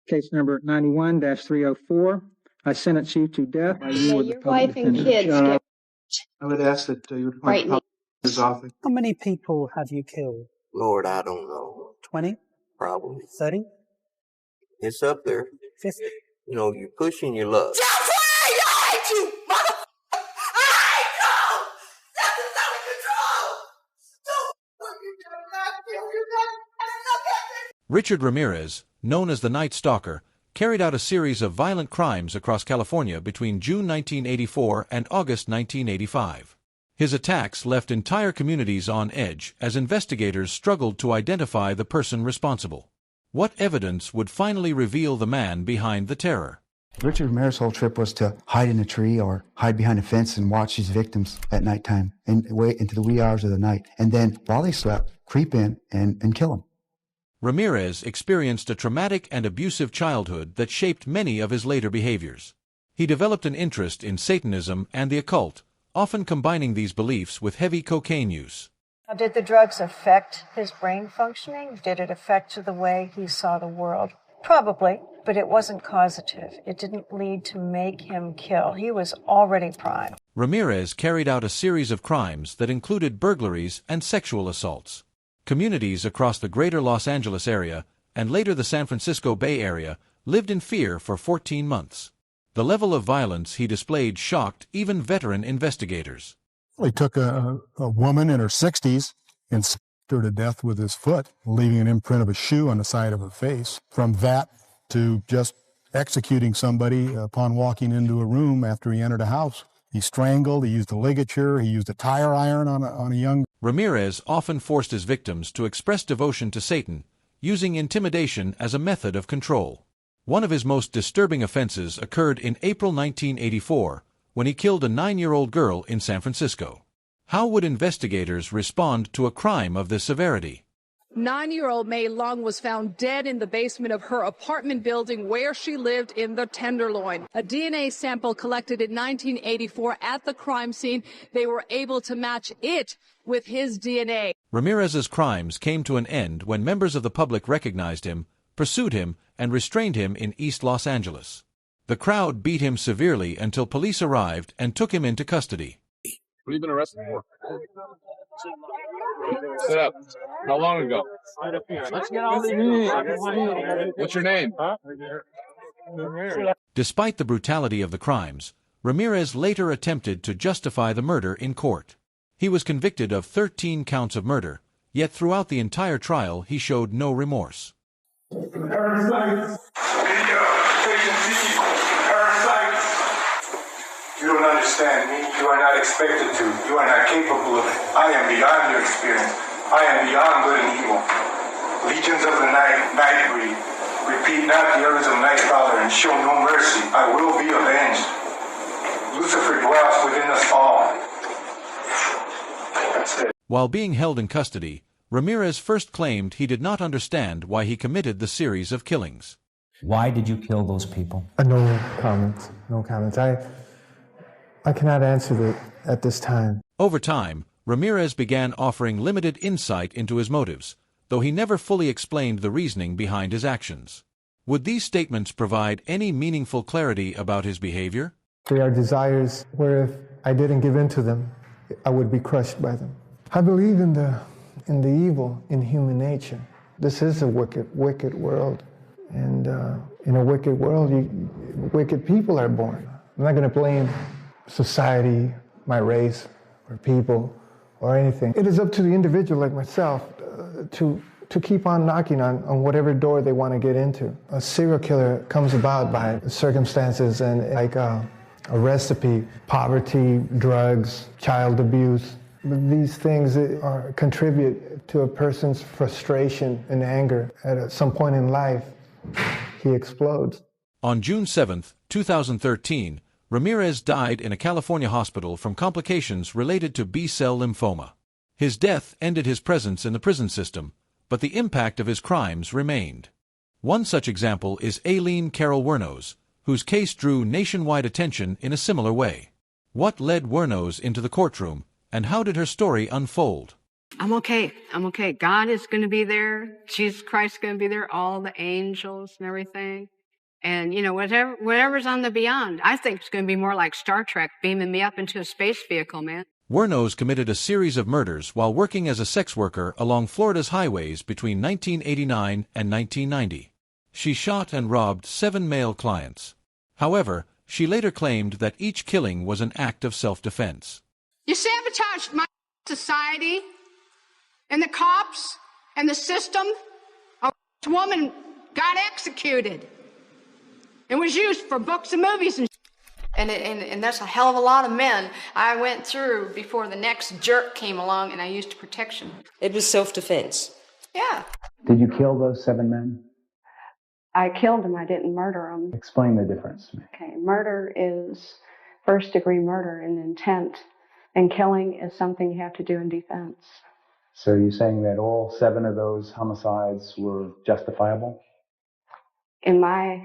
Case number 91-304. I sentence you to death. May your wife and kids get I would ask that you would right. point his office. How many people have you killed? Lord, I don't know. 20? Probably. 30? It's up there. 50? You know, you pushing your luck. That's why I hate you, motherfucker! I hate you! That's out of control! Richard Ramirez, known as the Night Stalker, carried out a series of violent crimes across California between June 1984 and August 1985. His attacks left entire communities on edge as investigators struggled to identify the person responsible. What evidence would finally reveal the man behind the terror? Richard Ramirez's whole trip was to hide in a tree or hide behind a fence and watch his victims at nighttime and wait into the wee hours of the night. And then, while they slept, creep in and kill them. Ramirez experienced a traumatic and abusive childhood that shaped many of his later behaviors. He developed an interest in Satanism and the occult, often combining these beliefs with heavy cocaine use. Now, did the drugs affect his brain functioning? Did it affect the way he saw the world? Probably, but it wasn't causative. It didn't lead to make him kill. He was already primed. Ramirez carried out a series of crimes that included burglaries and sexual assaults. Communities across the greater Los Angeles area, and later the San Francisco Bay Area, lived in fear for 14 months. The level of violence he displayed shocked even veteran investigators. He took a woman in her 60s and stabbed her to death with his foot, leaving an imprint of a shoe on the side of her face. From that to just executing somebody upon walking into a room after he entered a house. He strangled, he used a ligature, he used a tire iron on a young... Ramirez often forced his victims to express devotion to Satan, using intimidation as a method of control. One of his most disturbing offenses occurred in April 1984, when he killed a 9-year-old girl in San Francisco. How would investigators respond to a crime of this severity? 9-year-old May Long was found dead in the basement of her apartment building where she lived in the Tenderloin. A DNA sample collected in 1984 at the crime scene, they were able to match it with his DNA. Ramirez's crimes came to an end when members of the public recognized him, pursued him, and restrained him in East Los Angeles. The crowd beat him severely until police arrived and took him into custody. What have you been arrested for? Sit up. How long ago? What's your name? Despite the brutality of the crimes, Ramirez later attempted to justify the murder in court. He was convicted of 13 counts of murder, yet throughout the entire trial he showed no remorse. Parasites. You don't understand me. You are not expected to. You are not capable of it. I am beyond your experience. I am beyond good and evil. Legions of the night breed. Repeat not the errors of Nightcrawler and show no mercy. I will be avenged. Lucifer dwells within us all. That's it. While being held in custody, Ramirez first claimed he did not understand why he committed the series of killings. Why did you kill those people? No comments. No comments. I cannot answer that at this time. Over time, Ramirez began offering limited insight into his motives, though he never fully explained the reasoning behind his actions. Would these statements provide any meaningful clarity about his behavior? They are desires where if I didn't give in to them, I would be crushed by them. I believe in the evil in human nature. This is a wicked world. And in a wicked world, wicked people are born. I'm not going to blame society, my race, or people, or anything. It is up to the individual like myself to keep on knocking on whatever door they want to get into. A serial killer comes about by circumstances and like a recipe, poverty, drugs, child abuse. These things contribute to a person's frustration and anger. At some point in life, he explodes. On June 7, 2013, Ramirez died in a California hospital from complications related to B-cell lymphoma. His death ended his presence in the prison system, but the impact of his crimes remained. One such example is Aileen Carol Wuornos, whose case drew nationwide attention in a similar way. What led Wuornos into the courtroom, and how did her story unfold? I'm okay. God is going to be there. Jesus Christ is going to be there. All the angels and everything. And, you know, whatever's on the beyond, I think it's going to be more like Star Trek, beaming me up into a space vehicle, man. Wuornos committed a series of murders while working as a sex worker along Florida's highways between 1989 and 1990. She shot and robbed 7 male clients. However, she later claimed that each killing was an act of self-defense. You sabotaged my society and the cops and the system. A woman got executed. It was used for books and movies And that's a hell of a lot of men I went through before the next jerk came along and I used protection. It was self-defense. Yeah. Did you kill those 7 men? I killed them. I didn't murder them. Explain the difference to me. Okay, murder is first-degree murder in intent, and killing is something you have to do in defense. So you're saying that all 7 of those homicides were justifiable? In my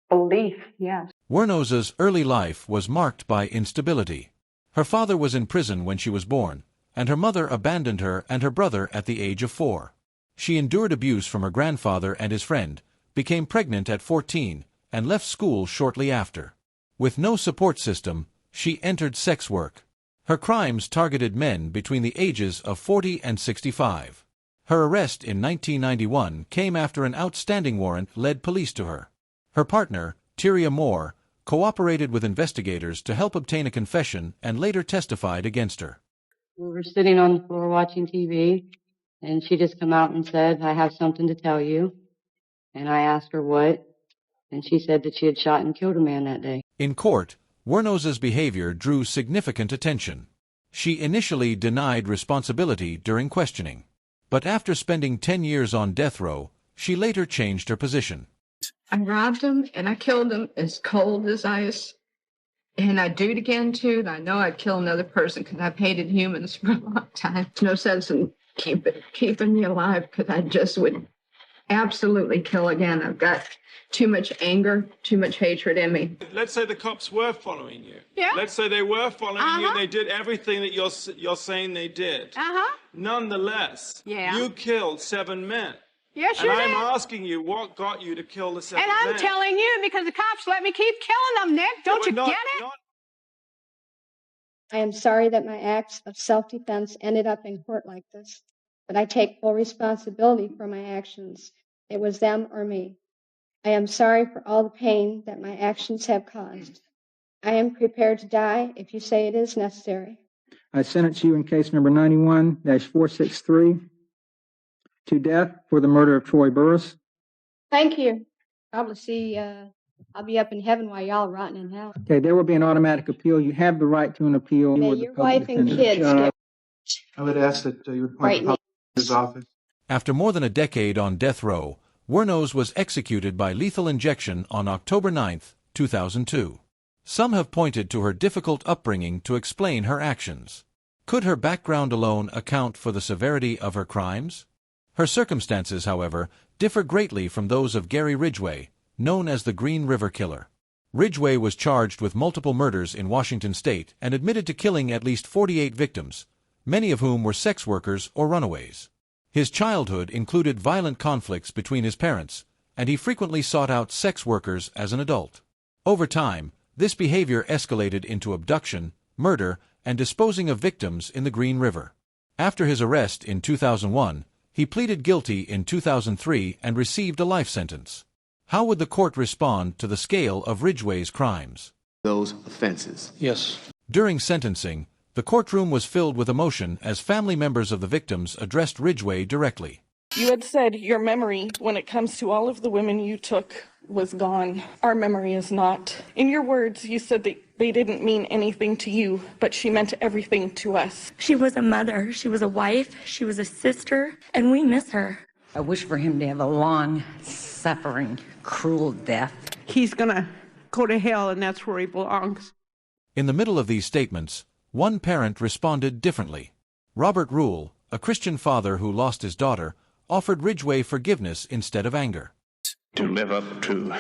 belief, yes. Wuornos's early life was marked by instability. Her father was in prison when she was born, and her mother abandoned her and her brother at the age of 4. She endured abuse from her grandfather and his friend, became pregnant at 14, and left school shortly after. With no support system, she entered sex work. Her crimes targeted men between the ages of 40 and 65. Her arrest in 1991 came after an outstanding warrant led police to her. Her partner, Tyria Moore, cooperated with investigators to help obtain a confession and later testified against her. We were sitting on the floor watching TV, and she just come out and said, "I have something to tell you." And I asked her what, and she said that she had shot and killed a man that day. In court, Wuornos's behavior drew significant attention. She initially denied responsibility during questioning, but after spending 10 years on death row, she later changed her position. I robbed him and I killed him as cold as ice. And I'd do it again, too. And I know I'd kill another person because I've hated humans for a long time. There's no sense in keeping me alive because I just would absolutely kill again. I've got too much anger, too much hatred in me. Let's say the cops were following you. Yeah. Let's say they were following you and they did everything that you're saying they did. Nonetheless, you killed 7 men. Yes, and you I'm did. asking you, what got you to kill the 7 And I'm men? telling you because the cops let me keep killing them, Nick. Don't you get it? I am sorry that my acts of self-defense ended up in court like this, but I take full responsibility for my actions. It was them or me. I am sorry for all the pain that my actions have caused. I am prepared to die if you say it is necessary. I sentence you in case number 91-463 to death for the murder of Troy Burris. Thank you. Probably see, I'll be up in heaven while y'all are rotting in hell. Okay, there will be an automatic appeal. You have the right to an appeal. May your wife and kids get I would ask that you would Right, appoint the prosecutor's office. After more than a decade on death row, Wuornos was executed by lethal injection on October 9, 2002. Some have pointed to her difficult upbringing to explain her actions. Could her background alone account for the severity of her crimes? Her circumstances, however, differ greatly from those of Gary Ridgway, known as the Green River Killer. Ridgway was charged with multiple murders in Washington state and admitted to killing at least 48 victims, many of whom were sex workers or runaways. His childhood included violent conflicts between his parents, and he frequently sought out sex workers as an adult. Over time, this behavior escalated into abduction, murder, and disposing of victims in the Green River. After his arrest in 2001, he pleaded guilty in 2003 and received a life sentence. How would the court respond to the scale of Ridgway's crimes? Those offenses. Yes. During sentencing, the courtroom was filled with emotion as family members of the victims addressed Ridgway directly. You had said your memory, when it comes to all of the women you took, was gone. Our memory is not. In your words, you said that they didn't mean anything to you, but she meant everything to us. She was a mother, she was a wife, she was a sister, and we miss her. I wish for him to have a long, suffering, cruel death. He's gonna go to hell, and that's where he belongs. In the middle of these statements, one parent responded differently. Robert Rule, a Christian father who lost his daughter, offered Ridgway forgiveness instead of anger. To live up to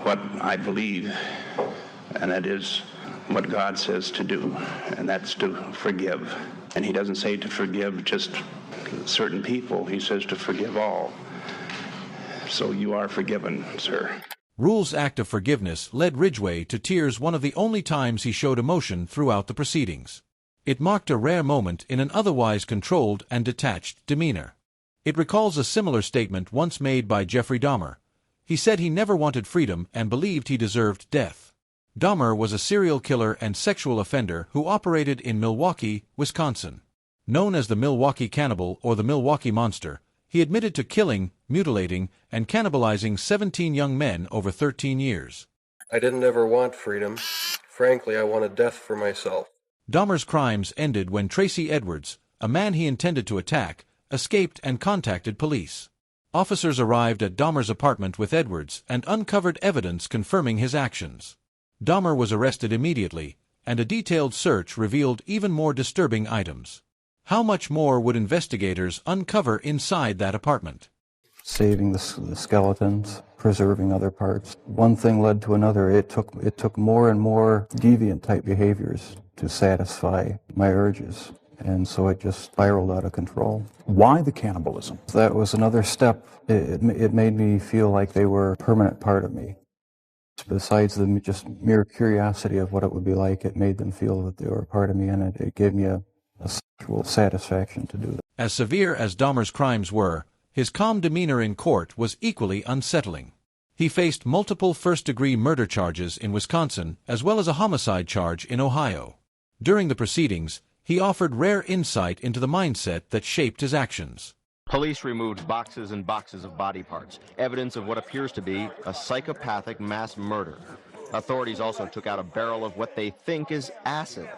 what I believe, and that is what God says to do, and that's to forgive. And he doesn't say to forgive just certain people, he says to forgive all. So you are forgiven, sir. Rule's act of forgiveness led Ridgway to tears, one of the only times he showed emotion throughout the proceedings. It marked a rare moment in an otherwise controlled and detached demeanor. It recalls a similar statement once made by Jeffrey Dahmer. He said he never wanted freedom and believed he deserved death. Dahmer was a serial killer and sexual offender who operated in Milwaukee, Wisconsin. Known as the Milwaukee Cannibal or the Milwaukee Monster, he admitted to killing, mutilating, and cannibalizing 17 young men over 13 years. I didn't ever want freedom. Frankly, I wanted death for myself. Dahmer's crimes ended when Tracy Edwards, a man he intended to attack, escaped and contacted police. Officers arrived at Dahmer's apartment with Edwards and uncovered evidence confirming his actions. Dahmer was arrested immediately, and a detailed search revealed even more disturbing items. How much more would investigators uncover inside that apartment? Saving the skeletons, preserving other parts. One thing led to another. It took more and more deviant-type behaviors to satisfy my urges. And so it just spiraled out of control. Why the cannibalism? That was another step. It made me feel like they were a permanent part of me. Besides the just mere curiosity of what it would be like, it made them feel that they were a part of me, and it gave me a sexual satisfaction to do that. As severe as Dahmer's crimes were, his calm demeanor in court was equally unsettling. He faced multiple first-degree murder charges in Wisconsin, as well as a homicide charge in Ohio. During the proceedings, he offered rare insight into the mindset that shaped his actions. Police removed boxes and boxes of body parts, evidence of what appears to be a psychopathic mass murder. Authorities also took out a barrel of what they think is acid.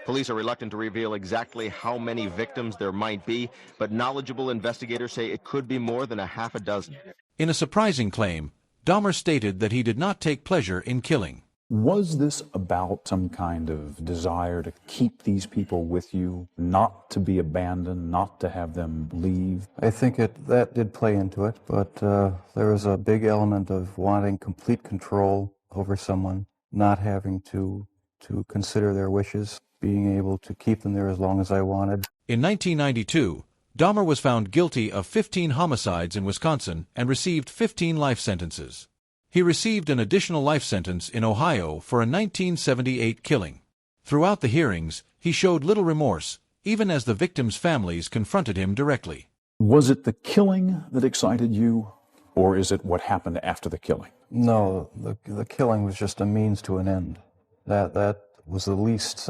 Police are reluctant to reveal exactly how many victims there might be, but knowledgeable investigators say it could be more than a half a dozen. In a surprising claim, Dahmer stated that he did not take pleasure in killing. Was this about some kind of desire to keep these people with you, not to be abandoned, not to have them leave? I think that did play into it, but there was a big element of wanting complete control over someone, not having to consider their wishes, being able to keep them there as long as I wanted. In 1992, Dahmer was found guilty of 15 homicides in Wisconsin and received 15 life sentences. He received an additional life sentence in Ohio for a 1978 killing. Throughout the hearings, he showed little remorse, even as the victims' families confronted him directly. Was it the killing that excited you, or is it what happened after the killing? No, the killing was just a means to an end. That was the least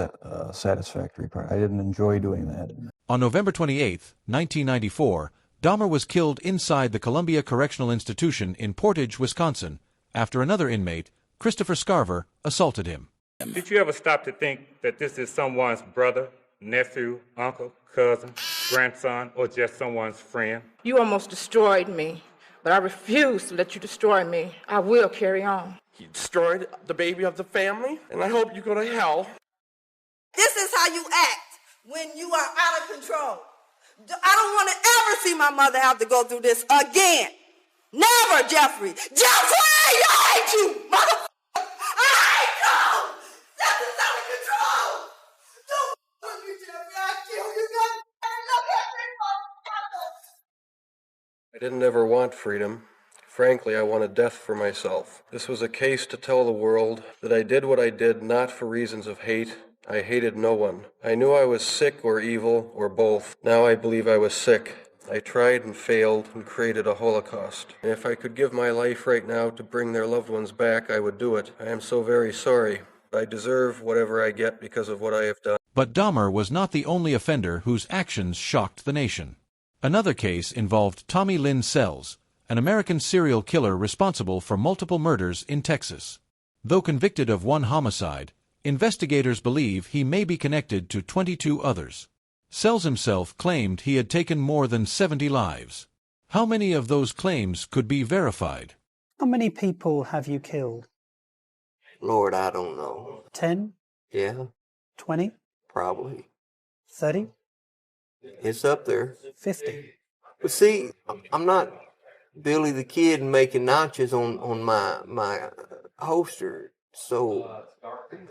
satisfactory part. I didn't enjoy doing that. On November 28, 1994, Dahmer was killed inside the Columbia Correctional Institution in Portage, Wisconsin, after another inmate, Christopher Scarver, assaulted him. Did you ever stop to think that this is someone's brother, nephew, uncle, cousin, grandson, or just someone's friend? You almost destroyed me, but I refuse to let you destroy me. I will carry on. He destroyed the baby of the family, and I hope you go to hell. This is how you act when you are out of control. I don't want to ever see my mother have to go through this again. Never, Jeffrey. Jeffrey, I hate you, motherfucker. I hate you. This is out of control. Don't with me, Jeffrey. I kill you. I didn't ever want freedom. Frankly, I wanted death for myself. This was a case to tell the world that I did what I did not for reasons of hate. I hated no one. I knew I was sick or evil or both. Now I believe I was sick. I tried and failed and created a Holocaust. And if I could give my life right now to bring their loved ones back, I would do it. I am so very sorry. I deserve whatever I get because of what I have done. But Dahmer was not the only offender whose actions shocked the nation. Another case involved Tommy Lynn Sells, an American serial killer responsible for multiple murders in Texas. Though convicted of one homicide, investigators believe he may be connected to 22 others. Sells himself claimed he had taken more than 70 lives. How many of those claims could be verified? How many people have you killed? Lord, I don't know. 10? Yeah. 20? Probably. 30? It's up there. 50? But see, I'm not Billy the Kid making notches on my holster, so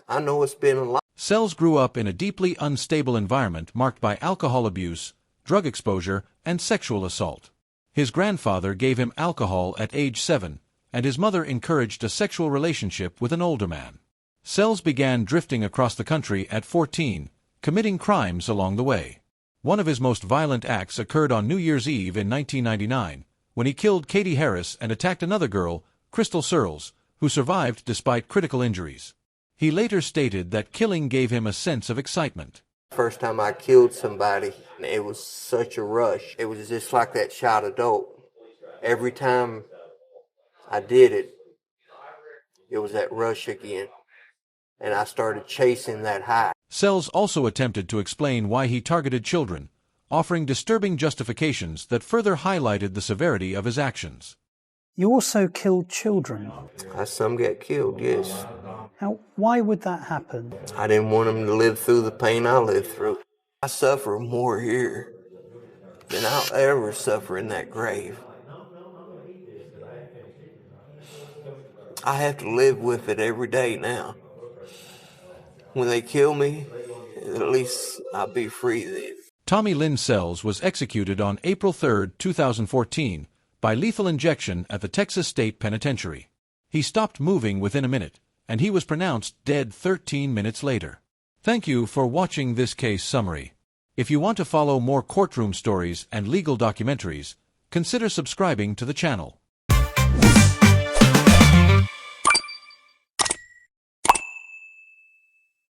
I know it's been a lot. Sells grew up in a deeply unstable environment marked by alcohol abuse, drug exposure, and sexual assault. His grandfather gave him alcohol at age 7, and his mother encouraged a sexual relationship with an older man. Sells began drifting across the country at 14, committing crimes along the way. One of his most violent acts occurred on New Year's Eve in 1999, when he killed Katie Harris and attacked another girl, Crystal Searles, who survived despite critical injuries. He later stated that killing gave him a sense of excitement. First time I killed somebody, it was such a rush. It was just like that shot of dope. Every time I did it, it was that rush again. And I started chasing that high. Sells also attempted to explain why he targeted children, offering disturbing justifications that further highlighted the severity of his actions. You also killed children. Some get killed, yes. Why would that happen? I didn't want them to live through the pain I lived through. I suffer more here than I'll ever suffer in that grave. I have to live with it every day now. When they kill me, at least I'll be free then. Tommy Lynn Sells was executed on April 3, 2014, by lethal injection at the Texas State Penitentiary. He stopped moving within a minute, and he was pronounced dead 13 minutes later. Thank you for watching this case summary. If you want to follow more courtroom stories and legal documentaries, consider subscribing to the channel.